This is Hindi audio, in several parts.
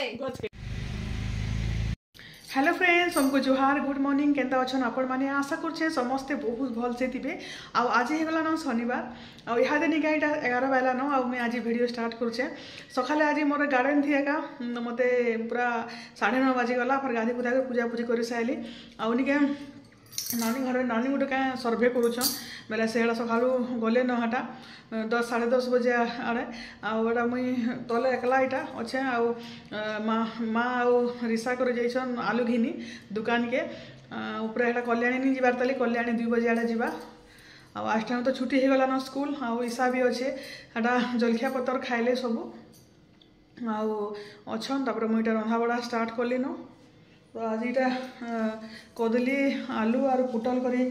हेलो फ्रेंड्स हमको जुहार गुड मॉर्निंग केंता अच्छन आपण माने आशा करछे समस्ते बहुत भल से थिबे आ आज हे गला न शनिवार आ इहादे निका इटा 11 बाला न आ मैं आज वीडियो स्टार्ट करछे सकाले आज मोर गार्डन थी एका मते पूरा 9:30 बजे गला फिर गाधी गुदा के पूजा पूजी कर साइली आ निके नानी घर नानी गोटे क्या सर्भे करुछन बेले से सकालू गले न हटा 10 साढ़े 10 बजे आड़े आटा मुई तले एकला इटा अच्छे माँ रिसा कर जाइछन आलू घिनी दुकान के ऊपर एटा कल्याणी नहीं जीवार तली कल्याणी 2 बजे आड़े जीवा आज टाइम तो छुट्टी हो गला न स्कूल ईसा भी अच्छे एटा जलखिया पतर खाइले सबू अच्छन तापर मुझे रंधा बड़ा स्टार्ट कली न तो आज यहाँ कदली आलू और पुटल करी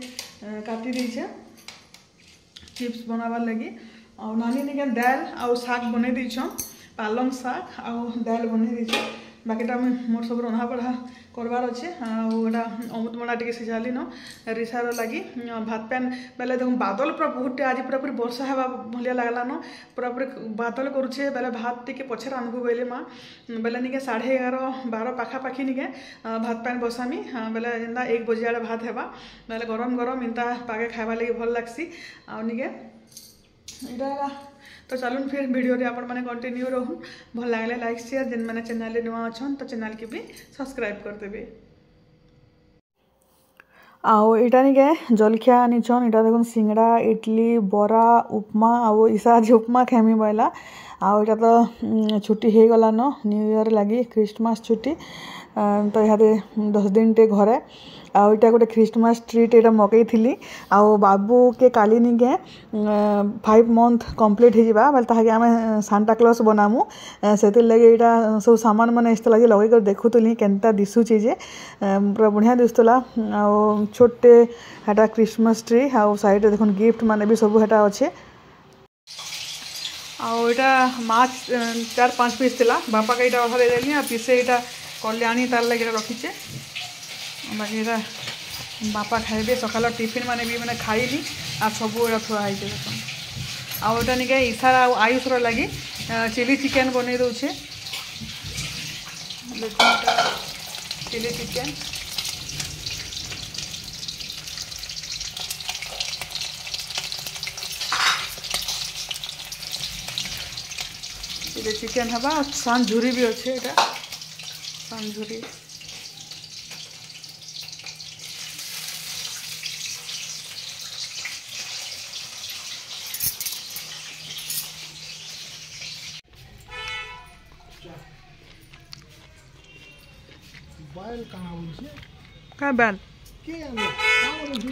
काटी दीचे चिप्स बनावार लगी और नानी निके दाल आउ शाग बने दीछन पालंग शाग आउ दाल बने दीछे बाकीटा मोर सब रंधा बढ़ा करवार अच्छे आटा अमृतभंडा टे सिझाली न रिसार लगी भात पैन बेले देख बादल पूरा बहुत आज पूरा पूरी वर्षा हवा भलिया लगला न पूरा पूरी बादल करुचे बेले भात टे पछे रांधबू बोले माँ बेले निके 11:30 12 पाखापाखी निके भात पैन बसामी बेले जेनता 1 बजे आड़े भात हेबा बेले गरम गरम इनता पागे खाइबा लगी भल लगसी आ निके इटा तो चलून फिर वीडियो रे आपण माने कंटिन्यू रहूँ भल लगले लाइक शेयर जिन मैंने चैनल नुआ अच्छन तो चैनल के भी सब्सक्राइब कर देबे आओ इटा निके जलखिया आनीछन इटा देखुन सिंगड़ा इडली बरा उपमा आउ ईसा आज उपमा खेमी बोला आउ इटा तो छुट्टी हो गला न न्यू ईयर लगी क्रिसमस छुट्टी तो यहाँ 10 दिन टे घरे आउ इटा गोटे क्रिसमस ट्रीट एटा मगई थी आउ बाबू के काली निके 5 मंथ कंप्लीट हो जावा बेल ताके आमे सांता क्लॉज बनामु से लगे यहाँ सब सामान मैंने इस लगे लगे कर देखुली केनता दिशुची जे पूरा बढ़िया दिसुला आउ छोटे हेटा क्रिसमस ट्री आउ साइड रे देखुन गिफ्ट माने भी सब हेटा अच्छे आउ इटा माछ 4-5 पीस थिला बापा के इटा अधा दे देली आ पीसे इटा कल्याणी तार लगे रखीचे बाकी बापा खाइबे सकाल टिफिन माने भी मैंने खाइली आ सब थुआ आटा निके ईसार आयुष लगी चिली चिकेन बन दूचे चिली चिकेन चिली चिकेन हवा सान झुरी भी अच्छे यहाँ सान झुरी बैल कहाँ बोलछे का बैल के कहाँ बोलछे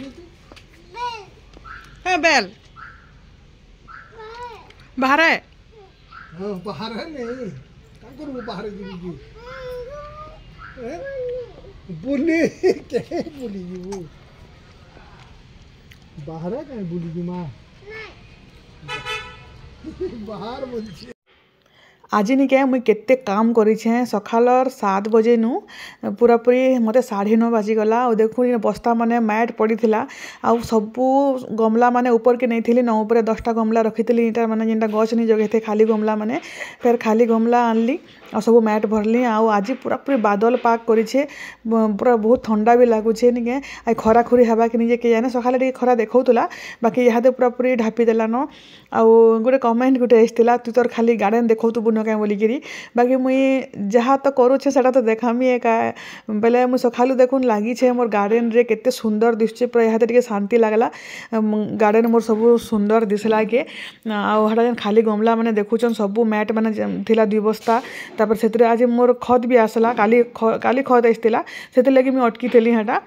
ए बैल बाहर है हां बाहर है नहीं का करू बाहर जी बोली के बोली वो बाहर है कहीं बोली जी माँ बाहर बोलछे आज निके मुई केते काम करिछे सखालर 7 बजे नु पूरा पूरी मते 9:30 बाजीगला और देखु बस्ता माने मैट पड़ीथिला आ सबू गमला माने ऊपर के नहीं थिली न ऊपर 10टा गमला रखीथिली इटा माने जेनटा गछ नहीं जगे थे खाली गमला माने फिर खाली गमला आनली और सब मैट भरली आज पूरा पूरी बादल पाक करिछे पूरा बहुत ठंडा भी लगुचे निके आ खरा खुरी हवा कि नहीं के जाने सखाले टे खरा देखौतला बाकी यहाँ पूरा पूरी ढापी देला न आ गोटे कमेंट गोटे आसला तू तोर खाली गार्डन देखौतु बुन क्या बोलिकी बाकी मुई जहाँ तो करुचे सेटा तो देखामी एका बेले मुई सखालू देखुन लगी मोर गार्डन रे केते सुंदर दिशे पूरा यहाँ टे शांति लगला गार्डन मोर सब सुंदर दिसला के आटा खाली गमला मैंने देखुचन सबू मैट मैंने थिला 2 बस्ता तापर से आज मोर खत भी आसला काली खत आसला से लगी मुझे अटकी थी हाँ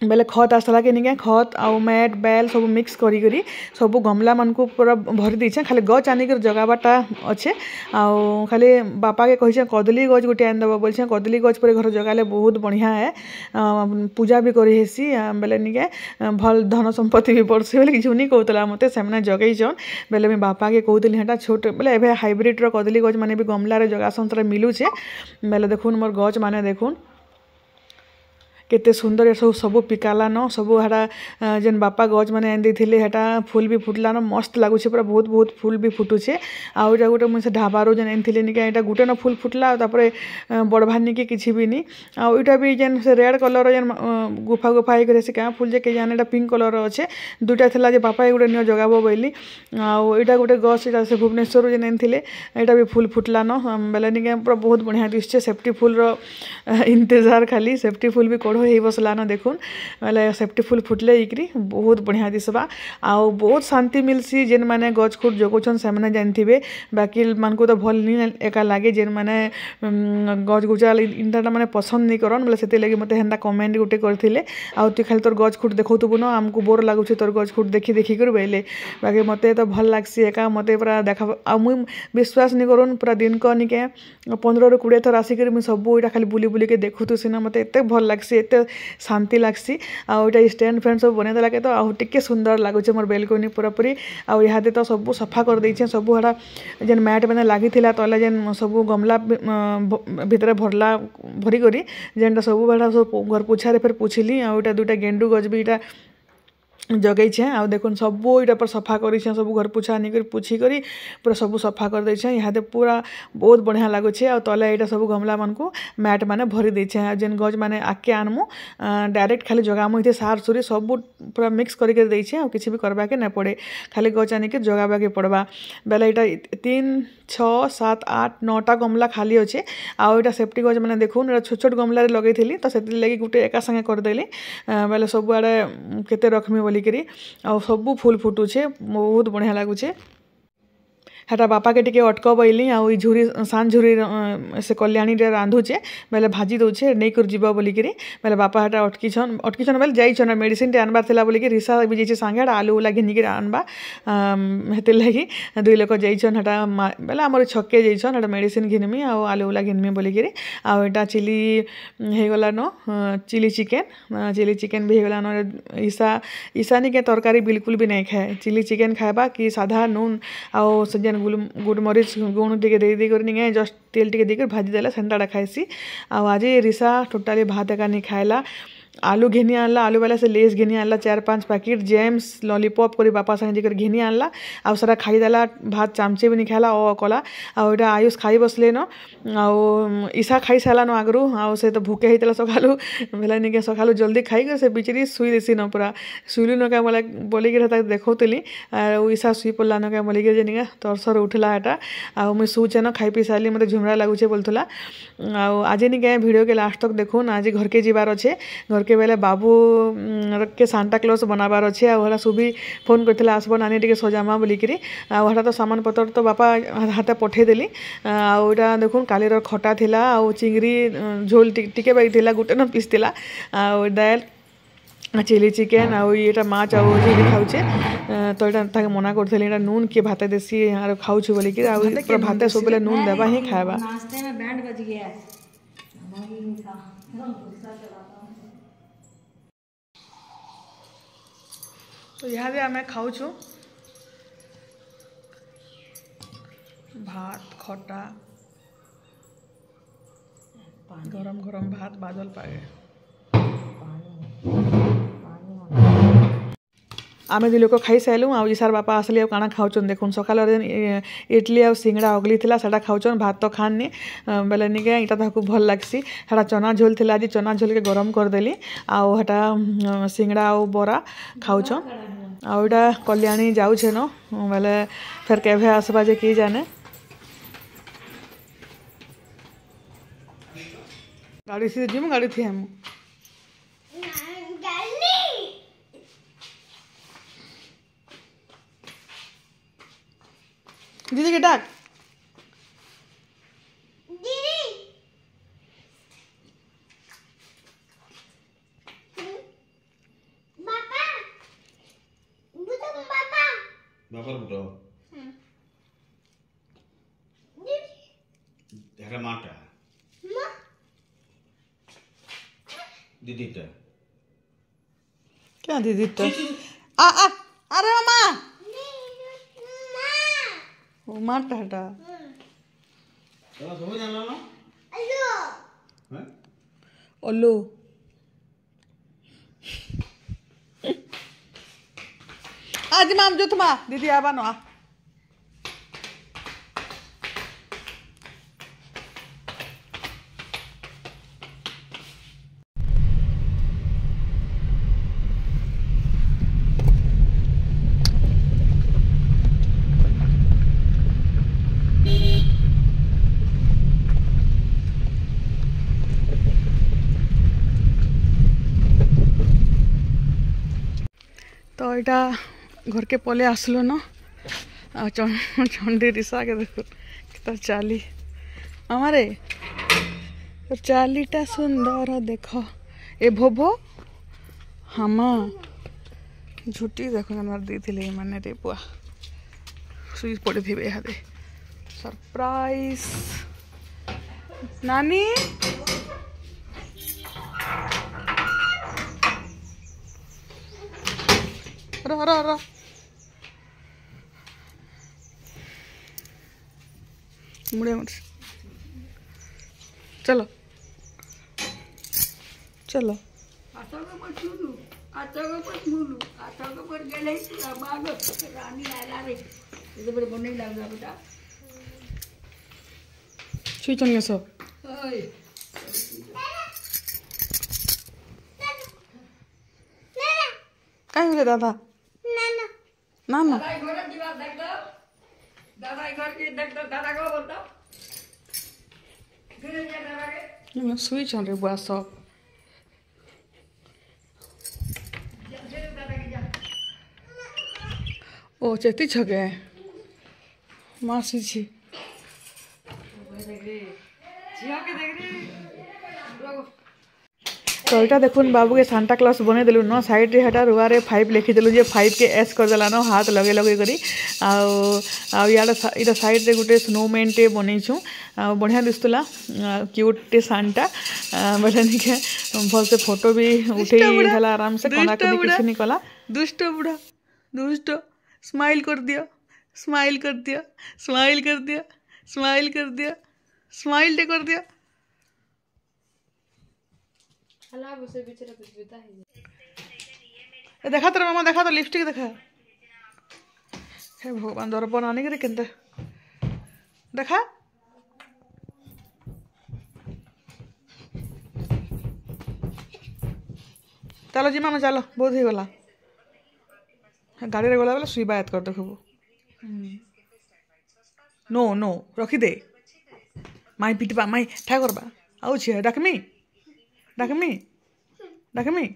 बेले खत आसला कि निके खत आउ मैट बेल सब मिक्स करी करी सब गमला मन को पूरा भरी दीछे खाली गच आनिक जगाबाटा अच्छे आउ खाली बापा के कही कदली गच गोटे आनदेव बोलछे कदली गच पर घर जगाले बहुत बढ़िया है पूजा भी करी हेसी बेले निके भल धन संपत्ति भी बढ़सी बोले किसी नहीं कहला मत से जगैछन बेले मैं बापा के कहती हाँ छोट बोले एवं हाइब्रिड कदली गच मैंने भी गमलार जगासन मिलूचे बेले देखुन मोर गच मैंने देखुन केते सुंदर सब सब पिकालान सब हेटा जेन बापा गज मैंने एन देथिले हेटा फूल भी फुटलान मस्त लगुचे पूरा बहुत बहुत फूल भी फुटुचे आउ एटा गोटे मुझे ढाबारो जेन एनथिले निका एटा गोटे न फूल फुटला तापरे बड़ भानी के किछि भी नी आउ एटा भी जेन से रेड कलर जेन गुफा गुफा हे करे से क्या फूल जे के जाने एटा पिंक कलर अच्छे दुटा थिला जे बापा गोटे नियो जगाबो बोली आउ एटा गोटे गछ एटा से भुवनेश्वर जेन एनथिले एटा भी फूल फुटलान बेले निके पूरा बहुत बढ़िया दिसছে सेफ्टी फूल रो इंतजार खाली सेफ्टी फूल भी कड़ो हे बसलान देखुन बेले सेफ्टी फूल फुटले इकरी बहुत बढ़िया दिसबा आउ बहुत शांति मिलसी जेन माने गछ खुट जगुछन से माने जानथिबे बाकी मानको तो भल नी एका लागे जेन माने गछ गुचाल इंटा माने पसंद नहीं करन बोले सेते लगे मते हेंदा कमेंट गुटे करथिले आउ तु खाली तोर गछ खुट देखौतबु न हमको बोर लागुछे तोर गछ खुट देखी देखी कर बेले बाकी मते तो भल लागसी एका मते पूरा देखा आ मुई विश्वास नहीं करूँ पूरा दिन को निके 15 ରୁ 20 थर आसिक मुझे सब यहाँ खाली बुली बुली के देखुतु सीना मत एत भल लगसी एत शांति लगसी आउटा स्टैंड फैन सब बने देला के तो आउ टिके सुंदर लगुचे मोर बेलकोनी पूरापूरी आउ इहादे तो सब सफा कर देइछे सब हड़ा जेन मैट मैंने लगी तले जेन सब गमला भितर भरला भरी करी जेनटा सब बड़ा सब घर पोछारे फिर पोछिली आउटा दुटा गेंडू गज भी इटा जगैछे आउ देखुन सब इटा पर सफा करिछे सब घर पोछा नहीं कर पोछी करी पूरा सब सफा कर देछे इहादे पूरा बहुत बढ़िया लागुछे आ तले एटा सब गमला मन को मैट माने भरी देछे जेन गज माने आके आनमु डायरेक्ट खाली जगामु इते सार सुरी सब पूरा मिक्स करके देछे आ किछि भी करबा के न पड़े खाली गज आनी के जगाबा के पड़बा बेला एटा 3 6 7 8 9टा गमला खाली अच्छे आउ एटा सेफ्टी गज मैंने देखुन एटा छोट छोट गमला लगे तो से लगी गोटे एका संगे करदेली बेले सब आड़े केते रखमी बोलिकी आ सब फूल फुटुचे बहुत बढ़िया लगुचे हेटा बापा के टिके अटक बैली आउ झुरी सान झुरी से कल्याणी रांधुचे बेले भाजी दौचे नहीं कर जीव बोलिकी बेले बापा हेटा अटकीछन बेले जाइछन मेडिसिन टे आनबार थिला बोलिकी रिसा भी जाइछे सांगे हेटा आलू उला घिनिकी आनबा हेते लगी दुई लोक जाइछन हेटा बेले आमर छक्के जाइछन हेटा मेडिसिन घिनमी आउ आलू उला घिनमी बोलिकी आउ एटा चिली हे गला न चिली चिकेन भी हेगला न ईशानी के तरकारी बिल्कुल भी नहीं खाए चिली चिकेन खाएबा कि साधा नून आउ सजन गुड़मरीच गुण टे दे कर जस्ट तेल टे देकर भाजी देला सेंटाटा खाइसी आज रिसा टोटाली भात एका नहीं खाएला आलू घिनी आनला आलू वाला से लेस घिनी आनला 4-5 पैकेट जेम्स लॉलीपॉप करी बापा संगे जकर घिनी आनला आ सारा खाई देला भात चामचे भी नहीं खाला ओ कला आ एटा आयुष खाई बसले न आ ईशा खाई साला न आगरू आ से तो भूखे हेतला सकालू भेला निके सकालू जल्दी खाई कर से बिचरी सुई देसी न पूरा सुइलु न का बोला बोली के ता देखौतली आ ईशा सुई पड़ला न का बोली के जनिका तरसर उठला एटा आ मुई सुचे न खाई पी साली मते झुमरा लागुचे बोलथला आ आज निके वीडियो के लास्ट तक देखुन आज घर के जीवार अच्छे घर के बेले बाबू के सांता क्लॉज बनाबार अच्छे आ सुबी फोन करथिला आसबो नानी टिके सजामा बोलिकी आ तो सामान पतर तो बापा हाथे पठेदेली आउटा देखुन काली खटा थिला आ चिंगरी झोल टिके बाई थिला गोटे न पीस थिला आ दाल चिली चिकेन आउ ये माछ आउ खाऊे तो यहाँ मना करी नून किए भात देसी यहाँ खाऊँ बोलिकी पूरा भात सब नून देवा ही खाएबा तो यहाँ भी आम खाऊँ भात खटा गरम गरम भात बादल पाए आमे दुई लोक खाई सारूँ आउ ईशार बापा आसले आ काना खाऊन देखुन सकाल इडली आ सिंगड़ा अगली थिला सेटा खाऊन भात तो खानी बेले निके इटा ताकू भल लागसी हेटा चना झोल थिला आज चना झोल के गरम करदेली आउ हेटा सिंगड़ा आउ बरा खाऊन आउ एटा कल्याणी जाऊे न बेले फिर केभे आसबा जे कि जाने गाड़ी से जिम गाड़ी थी हम दीदी के डाक दीदी पापा बुतो पापा बापर बुतो दीदी हेरा माटा मां दीदी ता क्या दीदी ता आ आ अरे मामा वो मारता हटा तो सब जानो ना अल्लू हैं अल्लू आज माम जो तुमा दीदी आबा नो तो यहाँ घर के पले आसलो न आ चंडी रिसा के देखो कितना चाली हमारे तो चालीटा सुंदर देख ए भोभो हम झुटी देख मार दी माने रे बुआ सुई पड़ी थे यहाँ सरप्राइज नानी रो रो रो मुड़े मुड़ चलो चलो छुई चल सब कहीं बोले दादा ना ना सुई चल रे बुआ सब ओ चेती छगे मासी छी तो यहाँ देखुन बाबू के सांता क्लॉज बने देलु न साइड रे हटा रुआरे 5 लिखिदेलु जे 5 के एस कर देला न हाथ लगे लगे करी इटा साइड रे गुटे स्नोमैन टे बनईछु बढ़िया दिसतला क्यूट टे सांता बोले निके भल से फोटो भी उठे हला आराम से कोना कभी किछ नहीं कला दुष्ट बुढ़ा दुष्ट स्माइल कर दिया स्माइल कर दिया स्माइल कर दिया स्माइल कर दिया स्माइल टे कर दिया देखा तो मामा देखा तो लिपस्टिक देखा हे भगवान दर्पण आने के केंते देखा चलो जी मामा चलो बहुत ही गला गाड़ी रे गला बेले सुईबा याद कर देखबो नो नो रखी दे माई पिटबा माई ठा करबा आउ छे डाकमी डाकमी डाकमी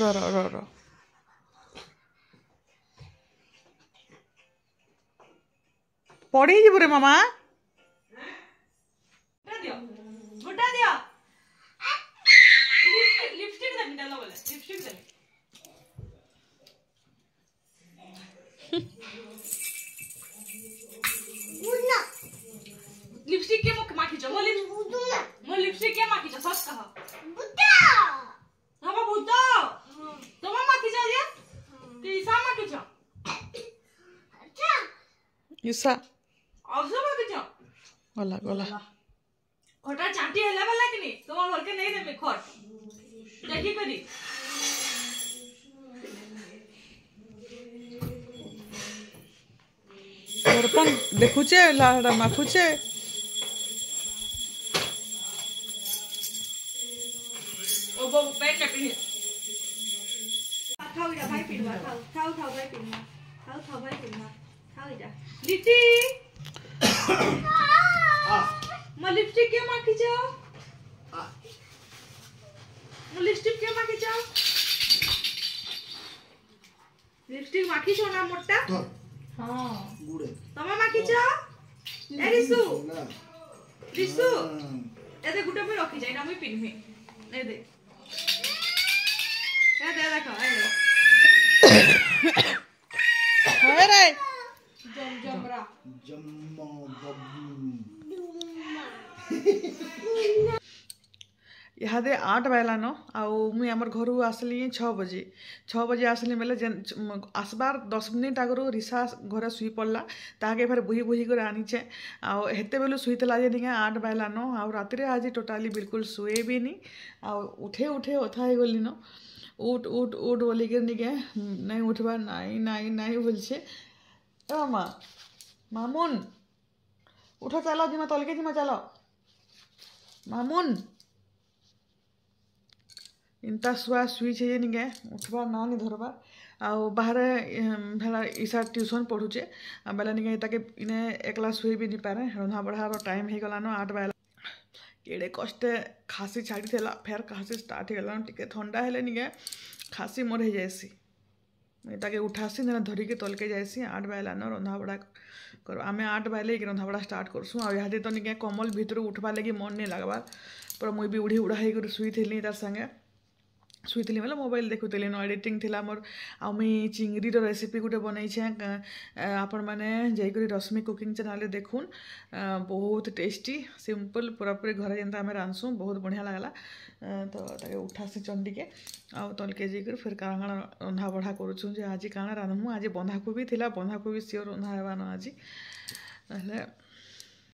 रो रो रो रो पड़ी जीव रे मामा गुटा दियो लिपस्टिक दे डालो बोले लिपस्टिक दे लिपस्टिक के मुख माखी छ मो लिपस्टिक के माखी छ सच कह बुद्धा हम बुद्धा तुम माखी छ जे के ईसा माखी छ अच्छा ईसा औसो माखी छ गला गला खटा चांटी हेला वाला कि नहीं तुम घर के नहीं देबे खट देखी करी दर्पण देखुचे लाड़ा माखुचे ओ बो पैंट पहने खाओ इधर भाई पिनवा खाओ भाई पिनवा खाओ भाई पिनवा खाओ इधर लिट्टी म लिपस्टिक के माखी छ म लिपस्टिक के माखी छ लिपस्टिक माखी छ ना मोटा हां गुडे तमा माखी छ ए रिसु रिसु ए दे गुटे पे रखी जाय ना मैं पिनमी ए दे देखो हाय रे जमरा जम्मा बब्बू इहादे 8 बाजलान आउ मुई आमर घर आसली 6 बजे 6 बजे आसली बेले आसबार 10 मिनिट आगु रिसा घरे शुई पड़ला ताके फेर बुही बुही कर आनीचे आउ हेते बेलू शुईला जे निके 8 बाजलान आउ राति आज टोटाली बिल्कुल शुए भी नी आउ उठे उठे अथा हो गली न उठ उठ उठ बोलिक निके नहीं उठवा नाई नाई नाई बोलछे ए मामा मामुन उठ चलो जिमा तलके जिमा चलो मामुन इंता शुआ शुईछे जे निके उठबार ना नहीं धरबार आउ बाहर भेला ईसा ट्यूशन पढ़ुचे बेले निके ताके इने एकला शुई भी नहीं पारे रंधा बढ़ार टाइम हो गलान 8 बाजला केड़े कष्टे खासी छाड़ी थेला फेर खासी स्टार्ट हो गलान टिके ठंडा हेले निके खासी मोर हो जाएसी ताके उठासी ना धरिके तलके जाएसी 8 बाजलान रंधा बढ़ा कर आमे 8 बाजले कि रंधा बढ़ा स्टार्ट करसु आ इहादे तो निके कमल भितर उठवा लगी मन नहीं लगबार पर मुई भी उड़ी उड़ा कर शुई थी तार संगे शुईली मतलब मोबाइल देखुली न एडिटिंग थी मोर आ मुई चिंगीर रेसिपी गोटे बनईछे आपण मैंने जाइकरी रश्मि कुकिंग चैनल देखुन बहुत टेस्टी सिंपल पूरापूरी घरे जेनता आम रांधसु बहुत बढ़िया लगला तो ताके उठासी चंडीके आउ तलके जाकर फिर काଣା काଣା रंधा बढ़ा करूँ जे आज काଣା रांधमु आज बंधाकोबी थिला बंधाकोबी सियोर रंधा हेबान आज